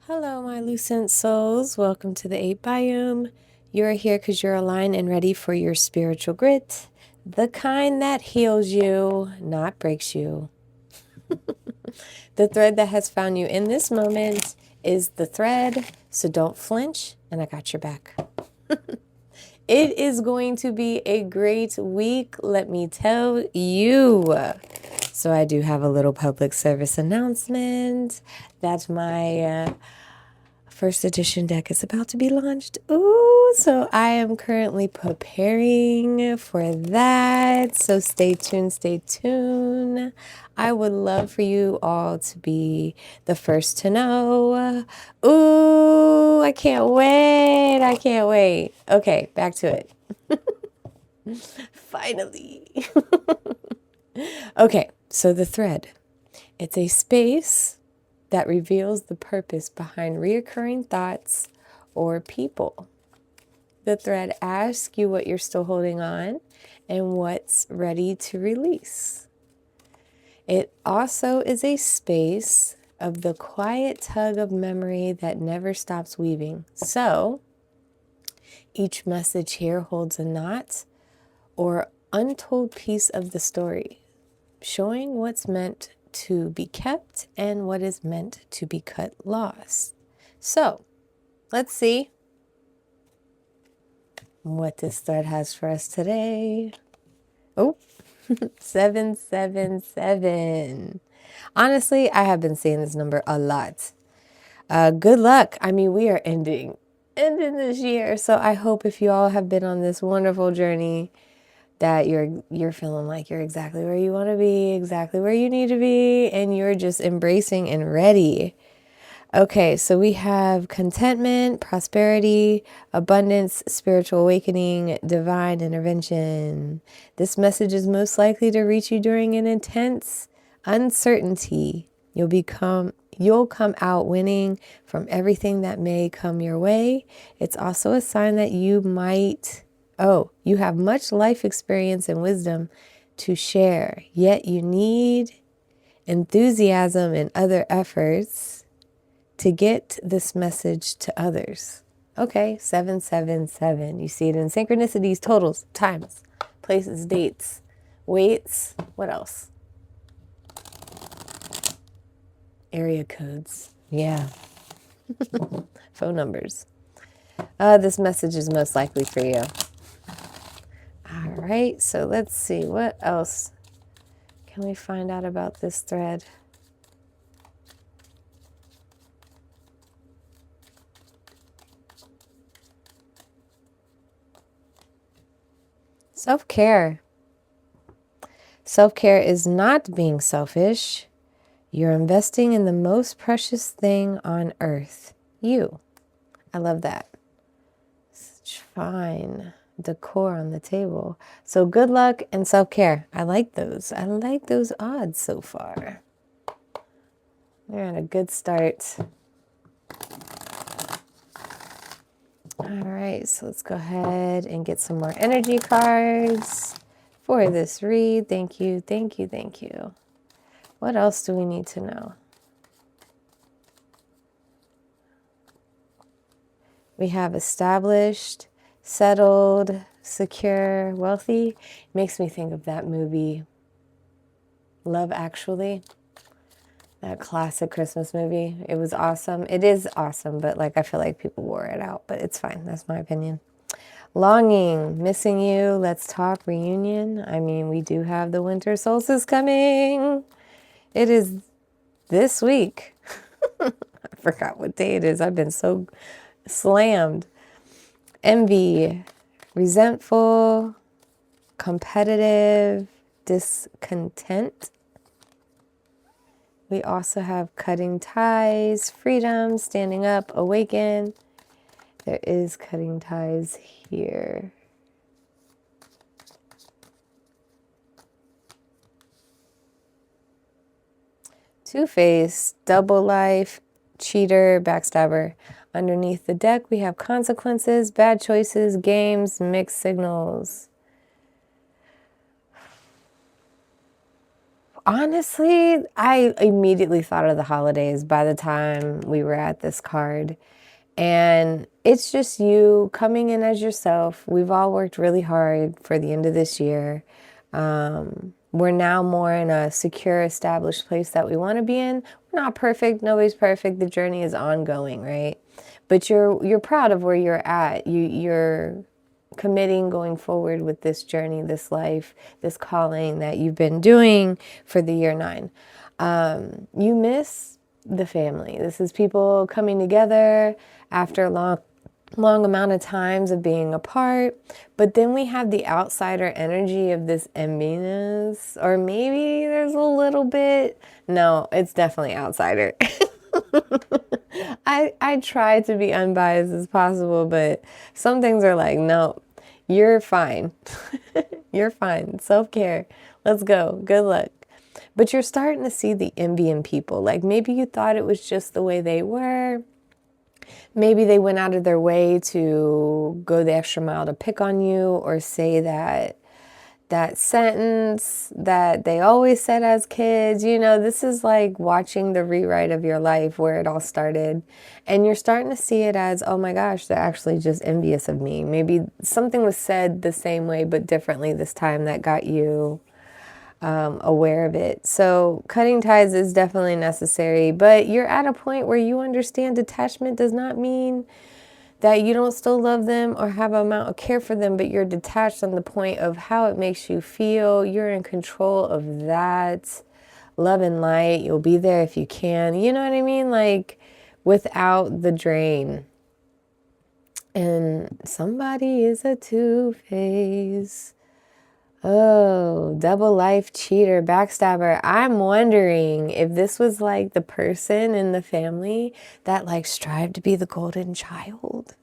Hello, my lucent souls. Welcome to the 8 Biome. You're here because you're aligned and ready for your spiritual grit, the kind that heals you, not breaks you. The thread that has found you in this moment is the thread, so don't flinch, and I got your back. It is going to be a great week, let me tell you. So I do have a little public service announcement that my first edition deck is about to be launched. Ooh, so I am currently preparing for that. So stay tuned, stay tuned. I would love for you all to be the first to know. Ooh, I can't wait. I can't wait. Okay, back to it. Finally. Okay, so the thread. It's a space that reveals the purpose behind reoccurring thoughts or people. The thread asks you what you're still holding on and what's ready to release. It also is a space of the quiet tug of memory that never stops weaving. So, each message here holds a knot or untold piece of the story, showing what's meant to be kept and what is meant to be cut lost. So, let's see what this thread has for us today. Oh, 777. Honestly, I have been seeing this number a lot. Good luck. I mean, we are ending this year. So I hope if you all have been on this wonderful journey that you're feeling like you're exactly where you want to be, exactly where you need to be, and you're just embracing and ready. Okay, so we have contentment, prosperity, abundance, spiritual awakening, divine intervention. This message is most likely to reach you during an intense uncertainty. You'll come out winning from everything that may come your way. It's also a sign that you have much life experience and wisdom to share, yet you need enthusiasm and other efforts to get this message to others. Okay, 777. You see it in synchronicities, totals, times, places, dates, weights. What else? Area codes. Yeah. Phone numbers. This message is most likely for you. All right, so let's see. What else can we find out about this thread? Self-care. Self-care is not being selfish. You're investing in the most precious thing on earth. You. I love that. Such fine decor on the table. So good luck and self-care. I like those. I like those odds so far. We're at a good start. All right, so let's go ahead and get some more energy cards for this read. Thank you, thank you, thank you. What else do we need to know? We have established, settled, secure, wealthy. Makes me think of that movie, Love Actually. That classic Christmas movie. It was awesome. It is awesome, but I feel like people wore it out, but it's fine. That's my opinion. Longing, missing you, let's talk, reunion. I mean, we do have the winter solstice coming. It is this week. I forgot what day it is. I've been so slammed. Envy, resentful, competitive, discontent. We also have cutting ties, freedom, standing up, awaken. There is cutting ties here. Two-Face, double life, cheater, backstabber. Underneath the deck, we have consequences, bad choices, games, mixed signals. Honestly, I immediately thought of the holidays by the time we were at this card. And it's just you coming in as yourself. We've all worked really hard for the end of this year. We're now more in a secure, established place that we want to be in. We're not perfect. Nobody's perfect. The journey is ongoing, right? But you're proud of where you're at. You're committing going forward with this journey, this life, this calling that you've been doing for the year 9. You miss the family. This is people coming together after a long amount of times of being apart. But then we have the outsider energy of this enviness, or maybe there's a little bit. No, it's definitely outsider. I try to be unbiased as possible, but some things are like, no, you're fine. You're fine. Self-care. Let's go. Good luck. But you're starting to see the envy in people. Like maybe you thought it was just the way they were. Maybe they went out of their way to go the extra mile to pick on you or say that sentence that they always said as kids. You know, this is like watching the rewrite of your life where it all started. And you're starting to see it as, oh my gosh, they're actually just envious of me. Maybe something was said the same way but differently this time that got you aware of it. So cutting ties is definitely necessary, but you're at a point where you understand detachment does not mean that you don't still love them or have an amount of care for them, but you're detached on the point of how it makes you feel. You're in control of that. Love and light. You'll be there if you can. You know what I mean? Like without the drain. And somebody is a two-face. Oh, double life cheater, backstabber. I'm wondering if this was like the person in the family that like strived to be the golden child.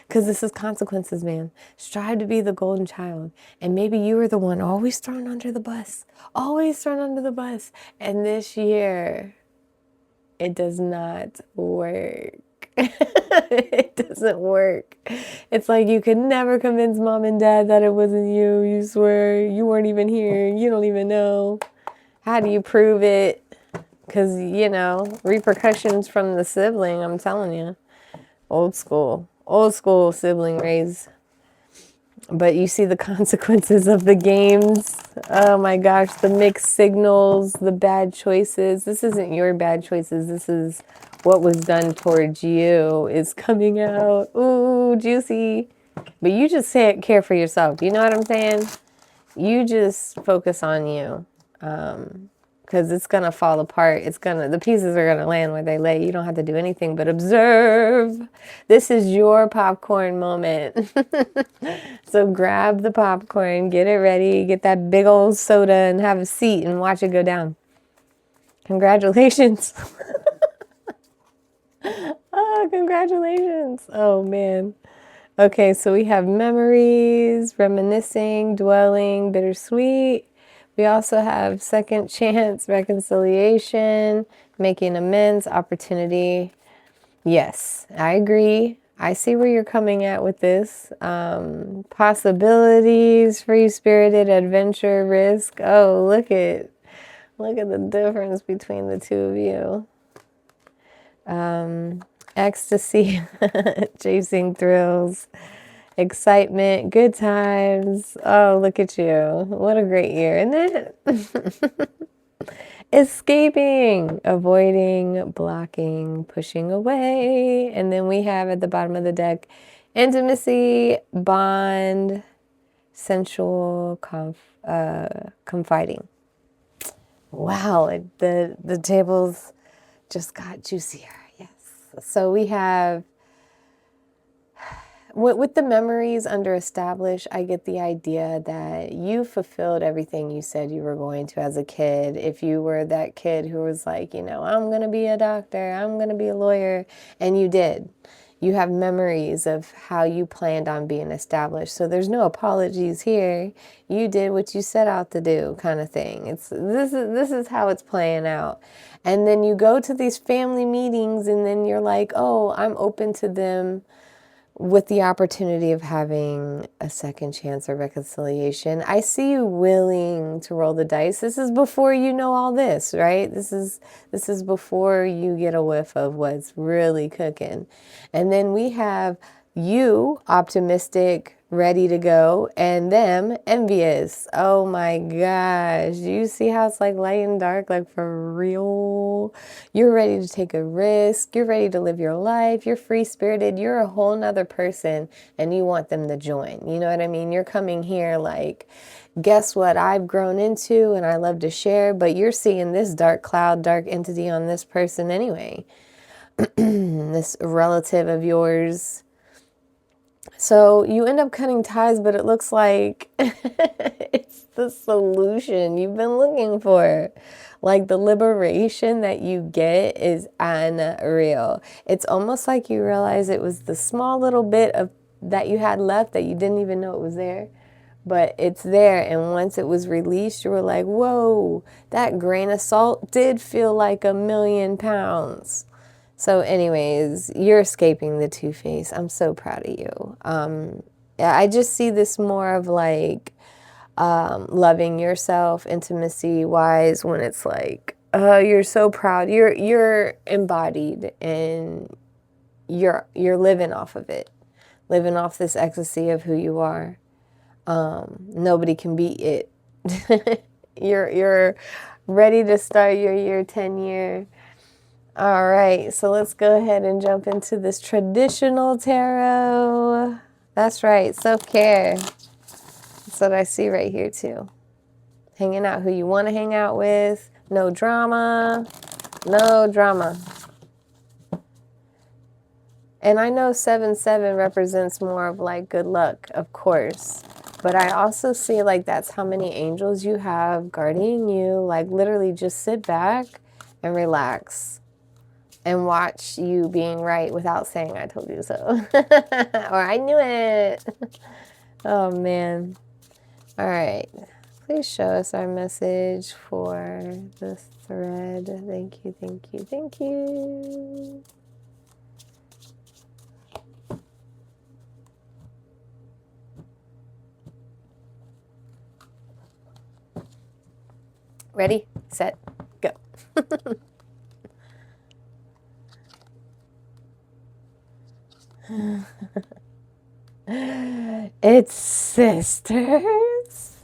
Because this is consequences, man. Strive to be the golden child. And maybe you were the one always thrown under the bus. Always thrown under the bus. And this year, it does not work. It doesn't work. It's like you could never convince mom and dad that it wasn't you. You swear you weren't even here. You don't even know. How do you prove it? Because, you know, repercussions from the sibling, I'm telling you. Old school sibling raise. But you see the consequences of the games. Oh my gosh, the mixed signals, the bad choices. This isn't your bad choices. This is what was done towards you is coming out. Ooh, juicy. But you just care for yourself. You know what I'm saying? You just focus on you. Because it's going to fall apart. The pieces are going to land where they lay. You don't have to do anything but observe. This is your popcorn moment. So grab the popcorn, get it ready, get that big old soda and have a seat and watch it go down. Congratulations. Oh, congratulations. Oh, man. Okay, so we have memories, reminiscing, dwelling, bittersweet. We also have second chance, reconciliation, making amends, opportunity. Yes, I agree. I see where you're coming at with this. Possibilities, free-spirited, adventure, risk. Oh, look at the difference between the two of you. Ecstasy, chasing thrills. Excitement, good times. Oh, look at you. What a great year, isn't it? Escaping, avoiding, blocking, pushing away. And then we have at the bottom of the deck, intimacy, bond, sensual, confiding. Wow, the tables just got juicier. Yes. So we have with the memories under established, I get the idea that you fulfilled everything you said you were going to as a kid. If you were that kid who was like, you know, I'm going to be a doctor, I'm going to be a lawyer, and you did. You have memories of how you planned on being established. So there's no apologies here. You did what you set out to do, kind of thing. This is how it's playing out. And then you go to these family meetings and then you're like, oh, I'm open to them with the opportunity of having a second chance or reconciliation. I see you willing to roll the dice. This is before you know all this, right? This is before you get a whiff of what's really cooking. And then we have you optimistic, ready to go, and them envious. Oh my gosh. Do you see how it's like light and dark, like for real? You're ready to take a risk. You're ready to live your life. You're free spirited. You're a whole nother person and you want them to join. You know what I mean? You're coming here like, guess what I've grown into and I love to share, but you're seeing this dark cloud, dark entity on this person anyway. This relative of yours. So you end up cutting ties, but it looks like it's the solution you've been looking for. Like the liberation that you get is unreal. It's almost like you realize it was the small little bit of that you had left that you didn't even know it was there. But it's there, and once it was released, you were like, whoa, that grain of salt did feel like 1,000,000 pounds. So anyways, you're escaping the two-face. I'm so proud of you. I just see this more of like loving yourself, intimacy-wise, when it's like, oh, you're so proud. You're embodied, and you're living off of it, living off this ecstasy of who you are. Nobody can beat it. You're ready to start your year 10 year. All right, so let's go ahead and jump into this traditional tarot. That's right, self-care. That's what I see right here too. Hanging out who you want to hang out with. No drama. No drama. And I know 7/7 represents more of like good luck, of course. But I also see like that's how many angels you have guarding you. Like literally just sit back and relax. And watch you being right without saying I told you so. Or I knew it. Oh, man. All right. Please show us our message for this thread. Thank you, thank you, thank you. Ready, set, go. It's sisters.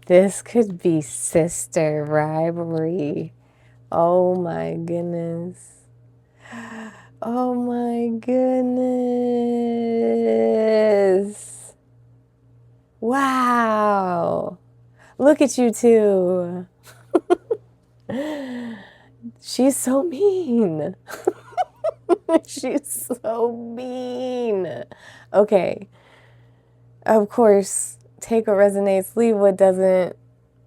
This could be sister rivalry. Oh my goodness. Oh my goodness. Wow. Look at you two. She's so mean. She's so mean. Okay. Of course, take what resonates, leave what doesn't.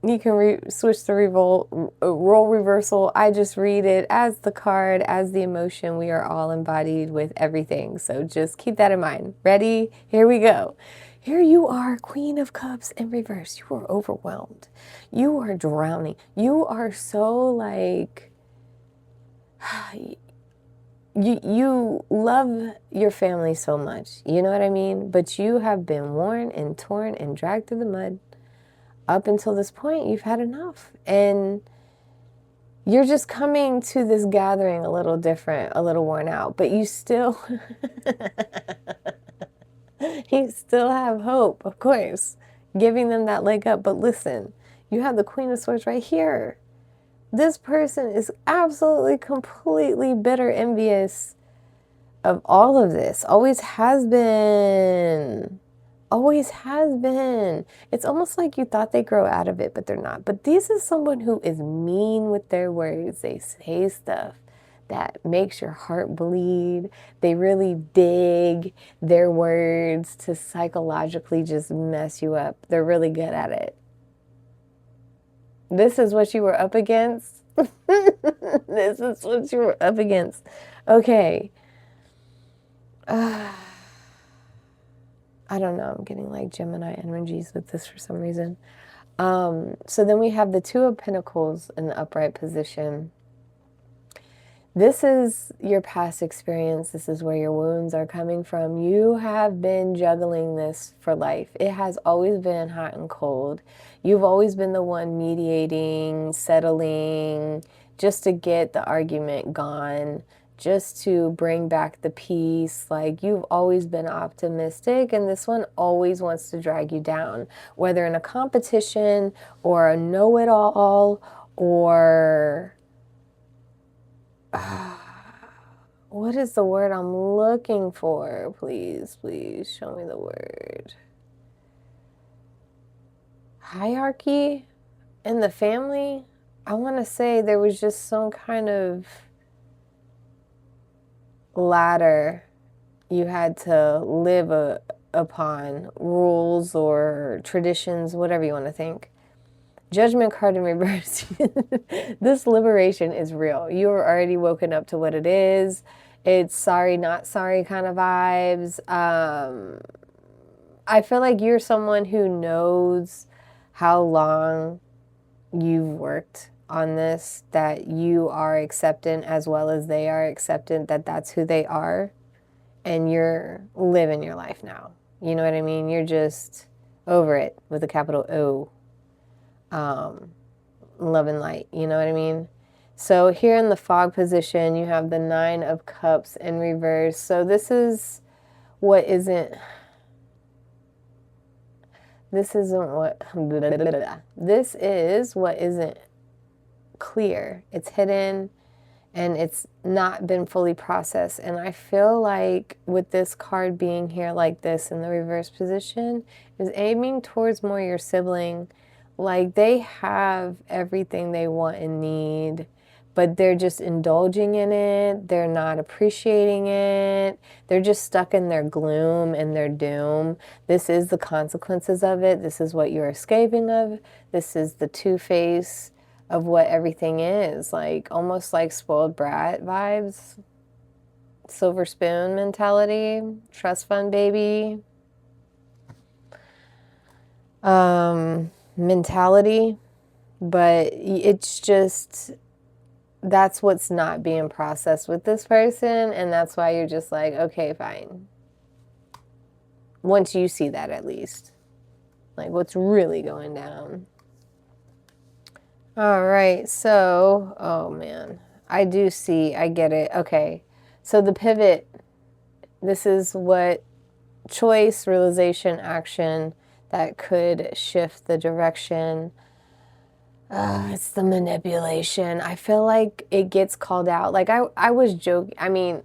You can switch the role reversal. I just read it as the card, as the emotion. We are all embodied with everything. So just keep that in mind. Ready? Here we go. Here you are, Queen of Cups in reverse. You are overwhelmed. You are drowning. You are so like... You love your family so much, you know what I mean? But you have been worn and torn and dragged through the mud. Up until this point, you've had enough. And you're just coming to this gathering a little different, a little worn out. But you still, you still have hope, of course, giving them that leg up. But listen, you have the Queen of Swords right here. This person is absolutely, completely bitter, envious of all of this. Always has been. Always has been. It's almost like you thought they grow out of it, but they're not. But this is someone who is mean with their words. They say stuff that makes your heart bleed. They really dig their words to psychologically just mess you up. They're really good at it. This is what you were up against. This is what you were up against. Okay. I don't know. I'm getting like Gemini energies with this for some reason. So then we have the Two of Pentacles in the upright position. This is your past experience. This is where your wounds are coming from. You have been juggling this for life. It has always been hot and cold. You've always been the one mediating, settling, just to get the argument gone, just to bring back the peace. Like, you've always been optimistic, and this one always wants to drag you down, whether in a competition or a know-it-all or what is the word I'm looking for? Please, please show me the word. Hierarchy in the family? I want to say there was just some kind of ladder you had to live upon, rules or traditions, whatever you want to think. Judgment card in reverse. This liberation is real. You are already woken up to what it is. It's sorry, not sorry kind of vibes. I feel like you're someone who knows how long you've worked on this, that you are acceptant as well as they are acceptant, that that's who they are. And you're living your life now. You know what I mean? You're just over it with a capital O. Love and light, you know what I mean? So here in the fog position, you have the 9 of Cups in reverse. So this is what isn't this is what isn't clear. It's hidden and it's not been fully processed. And I feel like with this card being here like this in the reverse position is aiming towards more your sibling. Like, they have everything they want and need, but they're just indulging in it. They're not appreciating it. They're just stuck in their gloom and their doom. This is the consequences of it. This is what you're escaping of. This is the two-face of what everything is. Like, almost like spoiled brat vibes. Silver spoon mentality. Trust fund baby. Mentality, but it's just, that's what's not being processed with this person, and that's why you're just like, okay, fine. Once you see that, at least, like what's really going down. All right, so, oh man, I do see, I get it. Okay, so the pivot, this is what choice, realization, action that could shift the direction. It's the manipulation. I feel like it gets called out. Like, I was joking. I mean,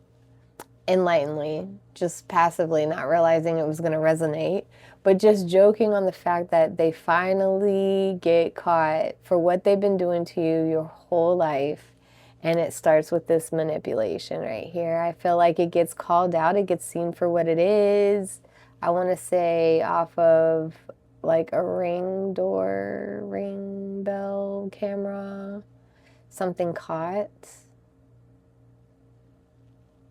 enlightenedly, just passively, not realizing it was going to resonate, but just joking on the fact that they finally get caught for what they've been doing to you your whole life. And it starts with this manipulation right here. I feel like it gets called out. It gets seen for what it is. I want to say off of like a ring bell camera, something caught.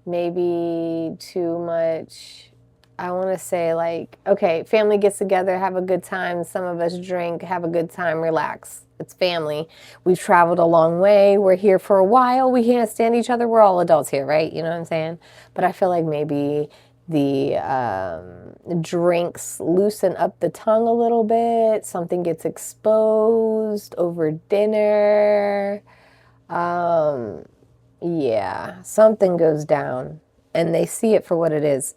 Maybe too much. I want to say like, okay, family gets together, have a good time. Some of us drink, have a good time, relax. It's family. We've traveled a long way. We're here for a while. We can't stand each other. We're all adults here, right? You know what I'm saying? But I feel like maybe the drinks loosen up the tongue a little bit. Something gets exposed over dinner. Yeah, something goes down and they see it for what it is.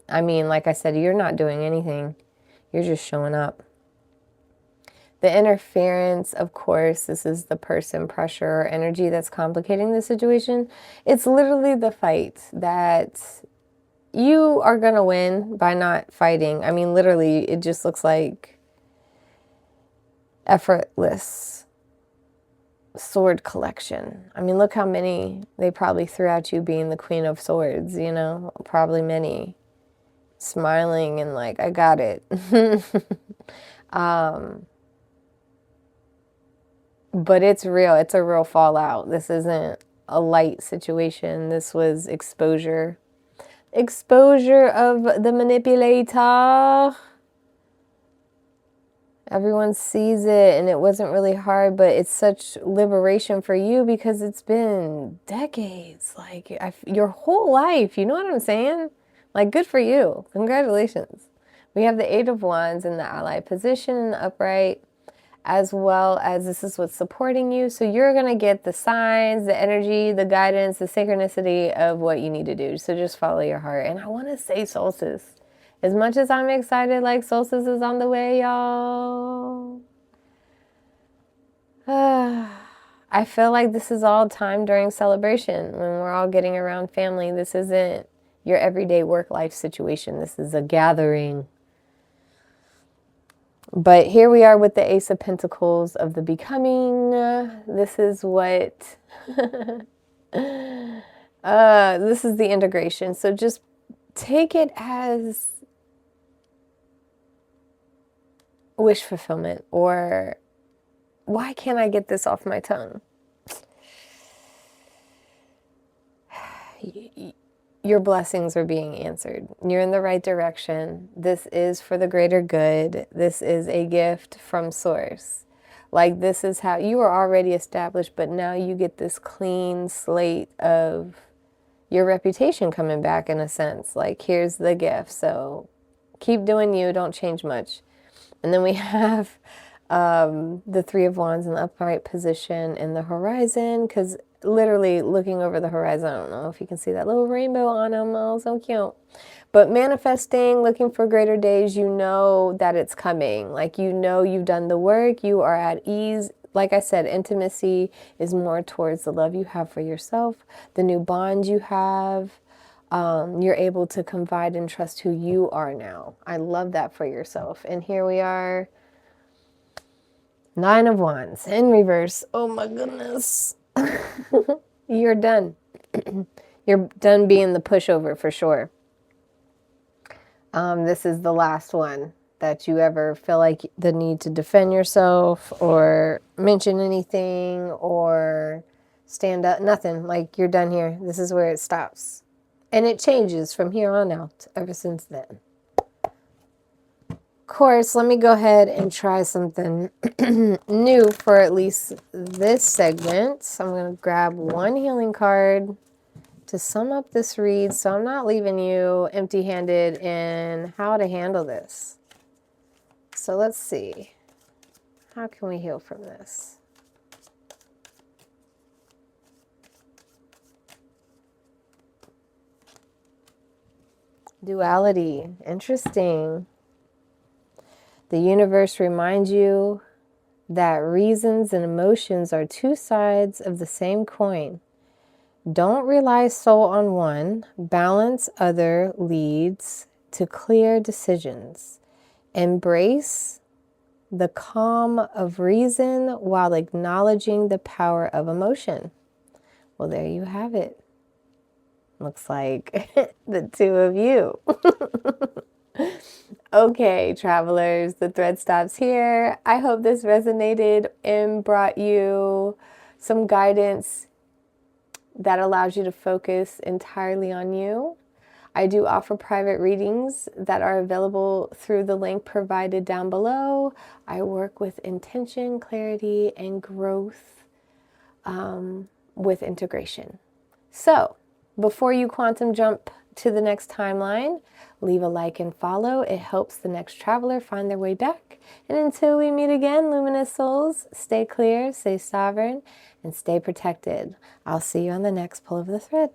I mean, like I said, you're not doing anything. You're just showing up. The interference, of course, this is the person, pressure, or energy that's complicating the situation. It's literally the fight that you are going to win by not fighting. I mean, literally, it just looks like effortless sword collection. I mean, look how many they probably threw at you being the Queen of Swords, you know, probably many. Smiling and like, I got it. But it's real. It's a real fallout. This isn't a light situation. This was exposure. Exposure of the manipulator. Everyone sees it and it wasn't really hard, but it's such liberation for you because it's been decades, like your whole life. You know what I'm saying? Like, good for you. Congratulations. We have the Eight of Wands in the Allied position in the upright, as well as this is what's supporting you. So you're going to get the signs, the energy, the guidance, the synchronicity of what you need to do. So just follow your heart. And I want to say solstice. As much as I'm excited, like solstice is on the way, y'all. I feel like this is all time during celebration when we're all getting around family. This isn't your everyday work-life situation. This is a gathering. But here we are with the Ace of Pentacles of the becoming. This is what... this is the integration. So just take it as wish fulfillment, or why can't I get this off my tongue? Your blessings are being answered. You're in the right direction. This is for the greater good. This is a gift from source. Like, this is how you are already established, but now you get this clean slate of your reputation coming back, in a sense. Like, here's the gift. So keep doing you. Don't change much. And then we have the Three of Wands in the upright position in the horizon, because literally looking over the horizon, I don't know if you can see that little rainbow on them. Oh, so cute. But manifesting, looking for greater days, you know that it's coming. Like, you know you've done the work. You are at ease. Like I said, intimacy is more towards the love you have for yourself, the new bond you have. You're able to confide and trust who you are now. I love that for yourself. And here we are, Nine of Wands in reverse. Oh my goodness. You're done. You're done being the pushover for sure. This is the last one that you ever feel like the need to defend yourself or mention anything or stand up. Nothing. Like, you're done here. This is where it stops. And it changes from here on out ever since then. Of course, let me go ahead and try something new for at least this segment. So I'm going to grab one healing card to sum up this read, so I'm not leaving you empty-handed in how to handle this. So let's see. How can we heal from this? Duality. Interesting. The universe reminds you that reasons and emotions are two sides of the same coin. Don't rely so on one. Balance other leads to clear decisions. Embrace the calm of reason while acknowledging the power of emotion. Well, there you have it. Looks like the two of you. Okay, travelers, the thread stops here. I hope this resonated and brought you some guidance that allows you to focus entirely on you. I do offer private readings that are available through the link provided down below. I work with intention, clarity, and growth with integration. So, before you quantum jump to the next timeline, leave a like and follow. It helps the next traveler find their way back. And until we meet again, luminous souls, stay clear, stay sovereign, and stay protected. I'll see you on the next pull of the thread.